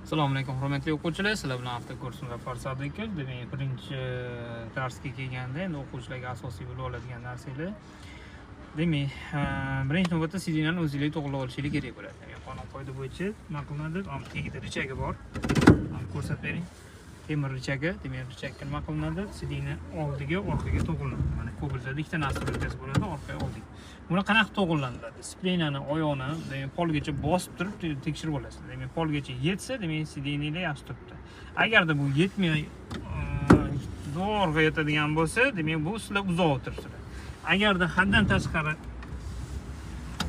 Assalomu alaykum hurmatli o'quvchilar, sizlar bilan avtokursimiz Farzodikov. Demak, birinchi darsga kelganda endi o'quvchilarga asosiy bo'lib oladigan narsalar. Demak, birinchi navbatda CD'ni o'zingizlar to'g'rilab olishingiz kerak bo'ladi. Demak, qonun qoida bo'yicha nima qilinadi? Tagida richagi bor. Ko'rsatib bering. Temir richagi, demak, richagga nima qilinadi? CD'ni oldiga, orqaga to'g'riladi. Mana ko'pincha ikkita nastroykasi bo'ladi, orqaga oldiga. Buni qanaqa to'g'riladi? Splenani oyog'ini, demak, polgacha bosib turib tekshirib olasiz. Demak, polgacha yetsa, demak, CD'nilar yaxshi turibdi. Agarda bu yetmay, zo'rg'a yetadigan bo'lsa, demak, bu sizlar uzoq o'tiribsizlar. Agarda haddan tashqari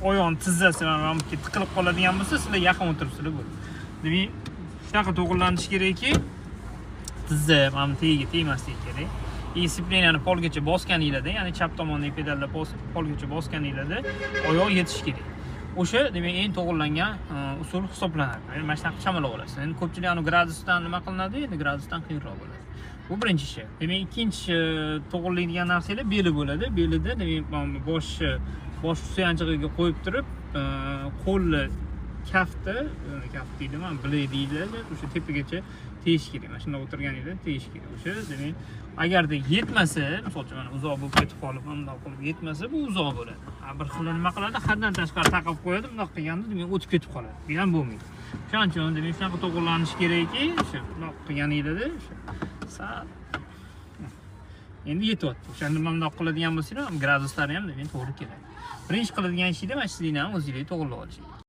oyoqni tizzasi bilan tiqilib qoladigan bo'lsa, sizlar yaqin o'tiribsizlar bu. Demak, shunaqa to'g'rilanishi kerakki, tizza mana tagiga tegmasligi kerak. Splenani polgacha bosganingizda, ya'ni chap tomondagi pedalda polgacha bosganingizda oyoq yetishi kerak. O'sha demak eng to'g'rilangan usul hisoblanadi. Mana shunaqa chamalab olasiz. Endi ko'pchilik gradusdan nima qilinadi? Endi gradusdan qiyinroq bo'ladi. Bu birinchi ish. Demak, ikkinchi to'g'rilaydigan narsalar beli bo'ladi. Belida demak bosh suyanchig'iga qo'yib turib, qo'lni kafti deydimi, bilay deyiladi. O'sha tepagacha tegish kerak. Mana shunday o'tirganingizda tegish kerak. O'sha demak, agarda yetmasa, masalan, mana uzoq bo'lib ketib qolib, bunday qilib yetmasa, bu uzoq bo'ladi. Bir xil nima qiladi? Haddan tashqari taqib qo'yadi, bunday qilganda demak o'tib ketib qoladi. Bu ham bo'lmaydi. Shuning uchun demak shunaqa to'g'rilanishi kerakki, o'sha bunday qilganingizda sal endi yetyapti. O'shanda bunday qiladigan bo'lsangiz, graduslari ham demak to'g'ri keladi. Birinchi qiladigan ishingizda mana shu CD'ni ham o'zingizlar to'g'rilab olishingiz.